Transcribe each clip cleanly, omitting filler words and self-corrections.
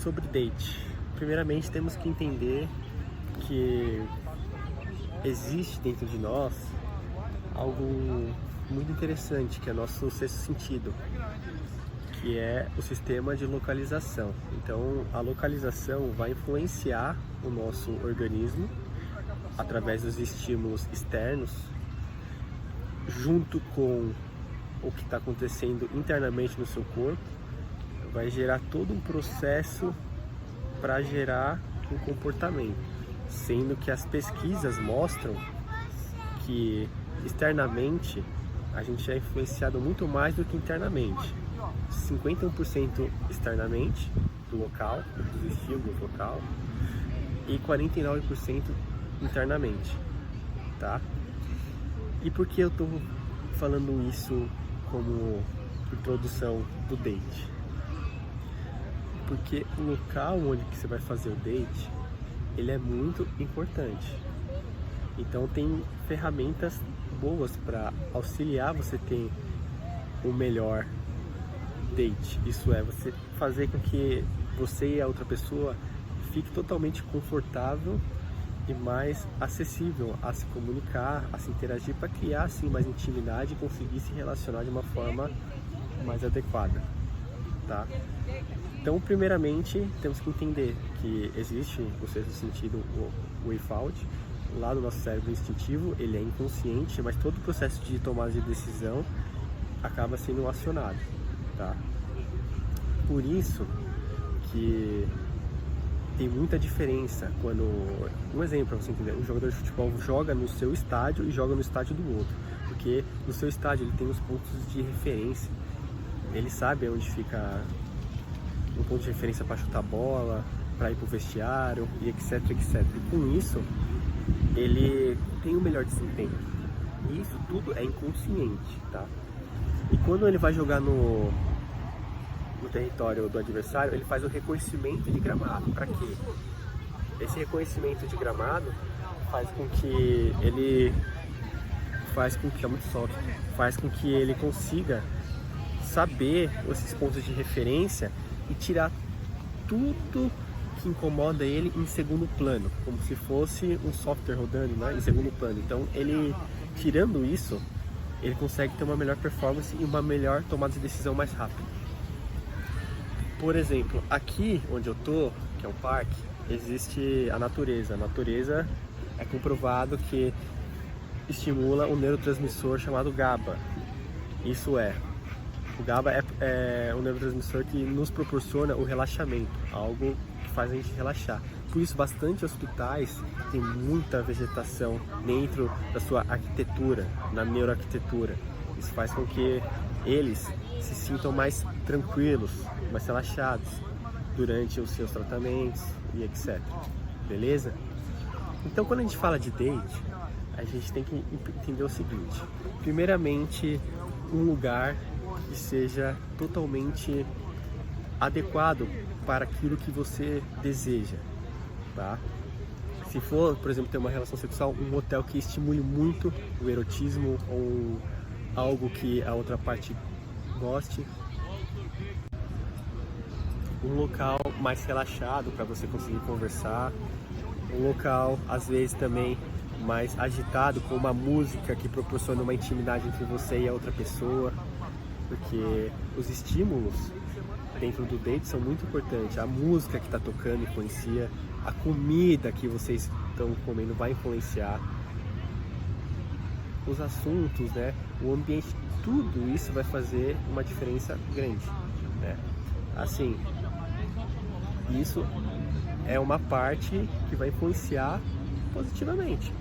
sobre date. Primeiramente temos que entender que existe dentro de nós algo muito interessante, que é nosso sexto sentido, que é o sistema de localização. Então a localização vai influenciar o nosso organismo através dos estímulos externos, junto com o que está acontecendo internamente no seu corpo, vai gerar todo um processo para gerar um comportamento, sendo que as pesquisas mostram que externamente a gente é influenciado muito mais do que internamente. 51% externamente, do local, dos estímulos local, e 49% internamente, tá? E por que eu tô falando isso como introdução do date? Porque o local onde que você vai fazer o date, ele é muito importante. Então tem ferramentas boas para auxiliar você ter o melhor date. Isso é, você fazer com que você e a outra pessoa fique totalmente confortável e mais acessível a se comunicar, a se interagir, para criar assim mais intimidade e conseguir se relacionar de uma forma mais adequada, tá? Então, primeiramente, temos que entender que existe o sexto sentido, o Wayfault, lá do nosso cérebro instintivo. Ele é inconsciente, mas todo o processo de tomada de decisão acaba sendo acionado, tá? Por isso que tem muita diferença quando, um exemplo para você entender, um jogador de futebol joga no seu estádio e joga no estádio do outro, porque no seu estádio ele tem os pontos de referência, ele sabe onde fica um ponto de referência para chutar bola, para ir para o vestiário e etc, etc. E com isso ele tem um melhor desempenho. E isso tudo é inconsciente, tá? E quando ele vai jogar no território do adversário, ele faz o reconhecimento de gramado. Para quê? Esse reconhecimento de gramado faz com que ele é muito soft, faz com que ele consiga saber esses pontos de referência e tirar tudo que incomoda ele em segundo plano, como se fosse um software rodando, né, em segundo plano. Então ele, tirando isso, ele consegue ter uma melhor performance e uma melhor tomada de decisão mais rápida. Por exemplo, aqui onde eu tô, que é um parque, existe a natureza. A natureza é comprovado que estimula um neurotransmissor chamado GABA. Isso é, o GABA é um neurotransmissor que nos proporciona o relaxamento, algo que faz a gente relaxar. Por isso, bastante hospitais têm muita vegetação dentro da sua arquitetura, na neuroarquitetura. Isso faz com que eles se sintam mais tranquilos, mais relaxados durante os seus tratamentos e etc. Beleza? Então, quando a gente fala de date, a gente tem que entender o seguinte: primeiramente, um lugar que seja totalmente adequado para aquilo que você deseja, tá? Se for, por exemplo, ter uma relação sexual, um hotel que estimule muito o erotismo ou algo que a outra parte goste. Um local mais relaxado para você conseguir conversar. Um local, às vezes, também mais agitado, com uma música que proporciona uma intimidade entre você e a outra pessoa. Porque os estímulos dentro do date são muito importantes. A música que está tocando influencia, a comida que vocês estão comendo vai influenciar, os assuntos, né? O ambiente, tudo isso vai fazer uma diferença grande, né? Assim, isso é uma parte que vai influenciar positivamente,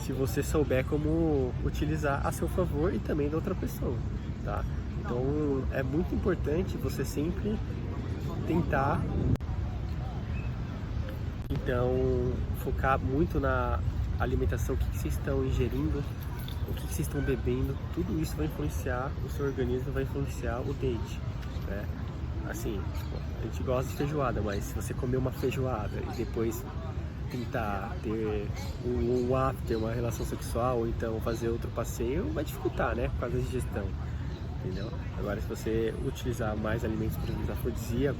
se você souber como utilizar a seu favor e também da outra pessoa, tá? Então é muito importante você sempre tentar focar muito na alimentação, o que vocês estão ingerindo, o que vocês estão bebendo. Tudo isso vai influenciar o seu organismo, vai influenciar o date, né? Assim, a gente gosta de feijoada, mas se você comer uma feijoada e depois tentar ter um after, uma relação sexual, ou então fazer outro passeio, vai dificultar, né? Por causa da digestão, entendeu? Agora, se você utilizar mais alimentos para afrodisíaco,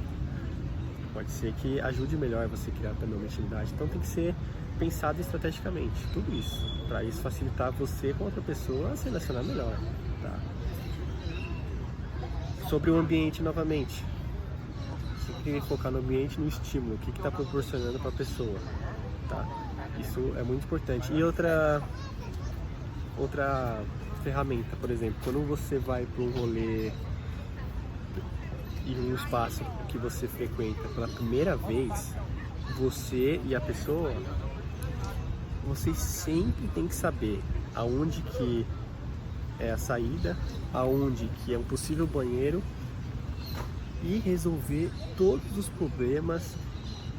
Pode ser que ajude melhor você criar também uma intimidade. Então tem que ser pensado estrategicamente, tudo isso, para isso facilitar você com outra pessoa a se relacionar melhor, tá? Sobre o ambiente novamente, você tem que focar no ambiente, no estímulo, o que está proporcionando para a pessoa, tá? Isso é muito importante. E outra ferramenta, por exemplo, quando você vai para um rolê em um espaço que você frequenta pela primeira vez, você e a pessoa, vocês sempre tem que saber aonde que é a saída, aonde que é um possível banheiro e resolver todos os problemas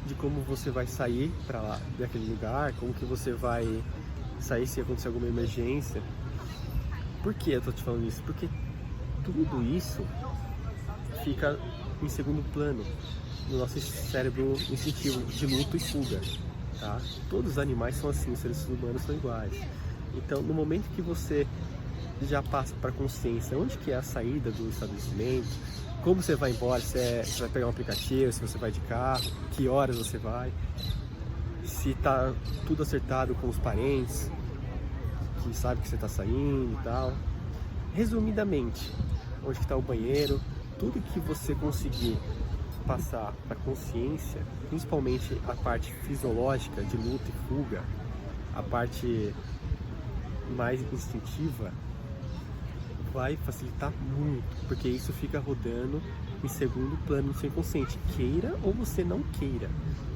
de como você vai sair para lá daquele lugar, como que você vai sair se acontecer alguma emergência. Por que eu tô te falando isso? Porque tudo isso fica em segundo plano no nosso cérebro instintivo de luta e fuga, tá? Todos os animais são assim, os seres humanos são iguais. Então, no momento que você já passa para a consciência onde que é a saída do estabelecimento, como você vai embora, se vai pegar um aplicativo, se você vai de carro, que horas você vai, se tá tudo acertado com os parentes, que sabe que você está saindo e tal. Resumidamente, onde que está o banheiro, tudo que você conseguir passar para a consciência, principalmente a parte fisiológica de luta e fuga, a parte mais instintiva, vai facilitar muito, porque isso fica rodando em segundo plano no seu inconsciente, queira ou você não queira.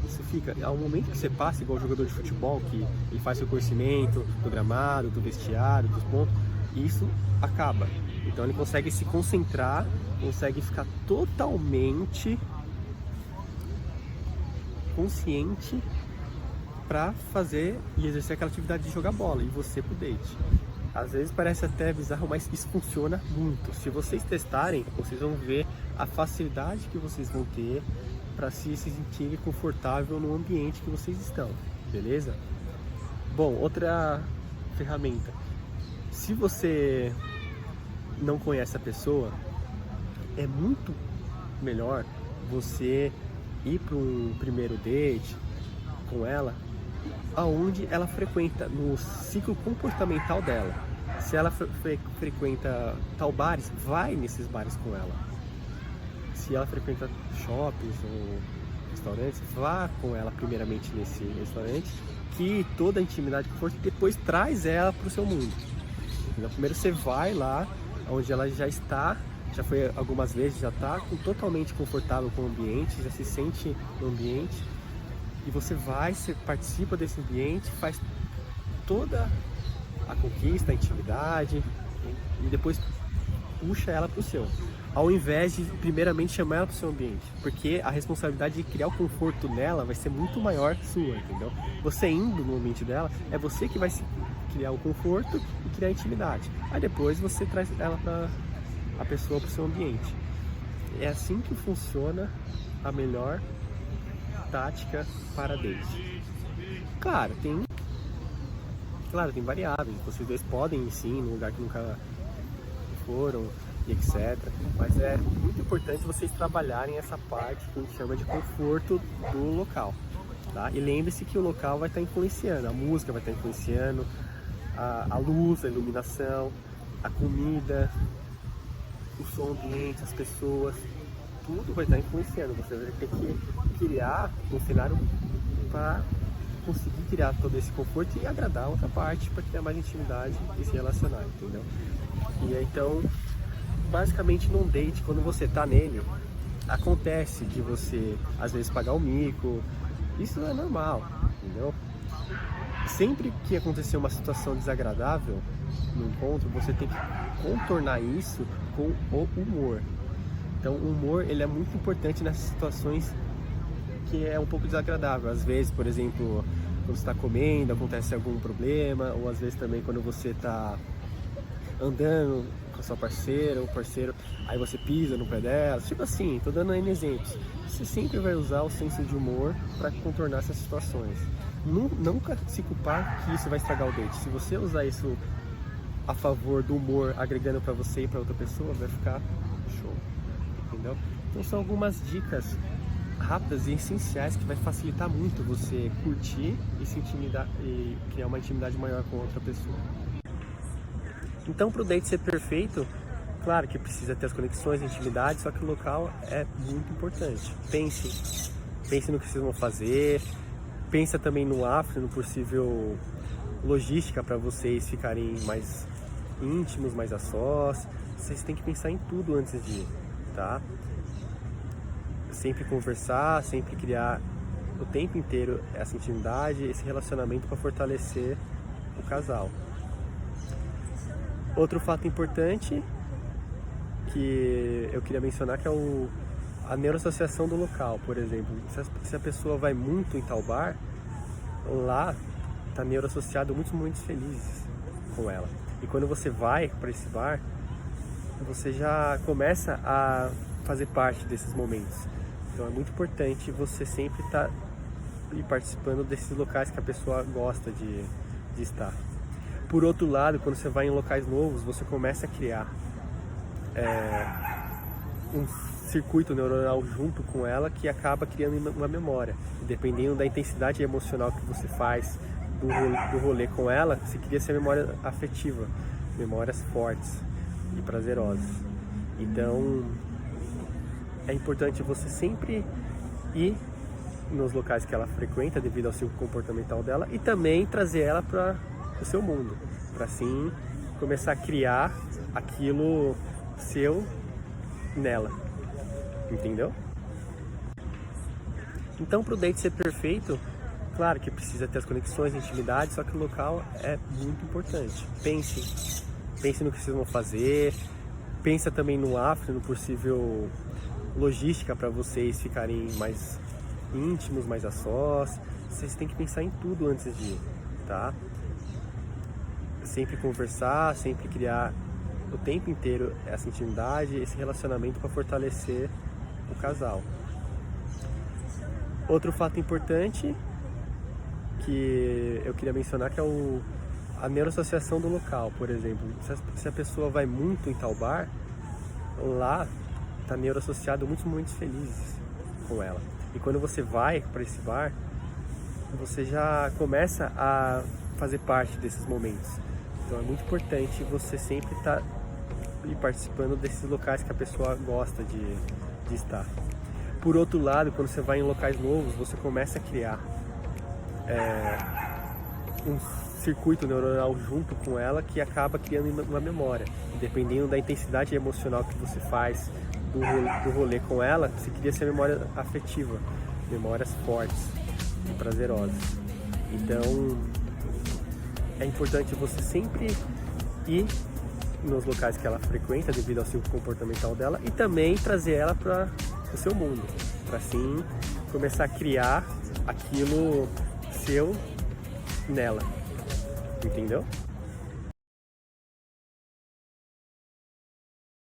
Isso fica, ao momento que você passa, igual o jogador de futebol, que ele faz seu conhecimento do gramado, do vestiário, dos pontos, isso acaba. Então ele consegue se concentrar, consegue ficar totalmente consciente para fazer e exercer aquela atividade de jogar bola, e você pro date. Às vezes parece até bizarro, mas isso funciona muito. Se vocês testarem, vocês vão ver a facilidade que vocês vão ter para se sentirem confortável no ambiente que vocês estão, beleza? Bom, outra ferramenta. Se você não conhece a pessoa, é muito melhor você ir para um primeiro date com ela aonde ela frequenta, no ciclo comportamental dela. Se ela frequenta tal bares, vai nesses bares com ela. Se ela frequenta shoppings ou restaurantes, vá com ela primeiramente nesse restaurante, que toda a intimidade que for, depois traz ela para o seu mundo. Então, primeiro você vai lá onde ela já está, já foi algumas vezes, já está totalmente confortável com o ambiente, já se sente no ambiente, e você vai, você participa desse ambiente, faz toda a conquista, a intimidade, e depois puxa ela para o seu, ao invés de primeiramente chamar ela para o seu ambiente, porque a responsabilidade de criar o conforto nela vai ser muito maior sua, entendeu? Você indo no ambiente dela, é você que vai criar o conforto e criar a intimidade, aí depois você traz ela para a pessoa para o seu ambiente. É assim que funciona a melhor tática para date. Claro, tem variáveis, vocês dois podem ir sim num lugar que nunca foram e etc, mas é muito importante vocês trabalharem essa parte que a gente chama de conforto do local, tá? E lembre-se que o local vai estar influenciando, a música vai estar influenciando, a luz, a iluminação, a comida, o som ambiente, as pessoas, tudo vai estar influenciando. Você vai ter que criar um cenário para conseguir criar todo esse conforto e agradar a outra parte para criar mais intimidade e se relacionar, entendeu? E aí, então, basicamente num date, quando você tá nele, acontece de você às vezes pagar o mico, isso é normal, entendeu? Sempre que acontecer uma situação desagradável no encontro, você tem que contornar isso com o humor. Então o humor, ele é muito importante nessas situações que é um pouco desagradável. Às vezes, por exemplo, quando você está comendo, acontece algum problema, ou às vezes também quando você está andando com a sua parceira ou parceiro, aí você pisa no pé dela, tipo assim, tô dando N exemplos. Você sempre vai usar o senso de humor para contornar essas situações. Nunca se culpar que isso vai estragar o date. Se você usar isso a favor do humor, agregando para você e para outra pessoa, vai ficar show, entendeu? Então são algumas dicas rápidas e essenciais que vai facilitar muito você curtir e se intimidar e criar uma intimidade maior com outra pessoa. Então, para o date ser perfeito, claro que precisa ter as conexões, a intimidade, só que o local é muito importante. Pense no que vocês vão fazer, pensa também no after, no possível logística para vocês ficarem mais íntimos, mais a sós. Vocês têm que pensar em tudo antes de ir, tá? Sempre conversar, sempre criar o tempo inteiro essa intimidade, esse relacionamento para fortalecer o casal. Outro fato importante que eu queria mencionar que é a neuroassociação do local, por exemplo. Se a pessoa vai muito em tal bar, lá está neuroassociado muitos momentos felizes com ela. E quando você vai para esse bar, você já começa a fazer parte desses momentos. Então é muito importante você sempre estar participando desses locais que a pessoa gosta de estar. Por outro lado, quando você vai em locais novos, você começa a criar um circuito neuronal junto com ela que acaba criando uma memória. E dependendo da intensidade emocional que você faz do rolê com ela, você cria essa memória afetiva, memórias fortes e prazerosas. Então é importante você sempre ir nos locais que ela frequenta devido ao ciclo comportamental dela e também trazer ela para o seu mundo, para assim começar a criar aquilo seu nela, entendeu? Então, para o date ser perfeito, claro que precisa ter as conexões, a intimidade, só que o local é muito importante. Pense no que vocês vão fazer, pensa também no after, no possível logística para vocês ficarem mais íntimos, mais a sós. Vocês têm que pensar em tudo antes de ir, tá? Sempre conversar, sempre criar o tempo inteiro essa intimidade, esse relacionamento para fortalecer o casal. Outro fato importante que eu queria mencionar que é a neuroassociação do local, por exemplo. Se a pessoa vai muito em tal bar, lá está neuroassociado muitos momentos felizes com ela. E quando você vai para esse bar, você já começa a fazer parte desses momentos. Então é muito importante você sempre estar participando desses locais que a pessoa gosta de estar. Por outro lado, quando você vai em locais novos, você começa a criar um circuito neuronal junto com ela que acaba criando uma memória. E dependendo da intensidade emocional que você faz do rolê com ela, você cria essa memória afetiva, memórias fortes e prazerosas. Então é importante você sempre ir nos locais que ela frequenta devido ao ciclo comportamental dela e também trazer ela para o seu mundo, para assim começar a criar aquilo seu nela, entendeu?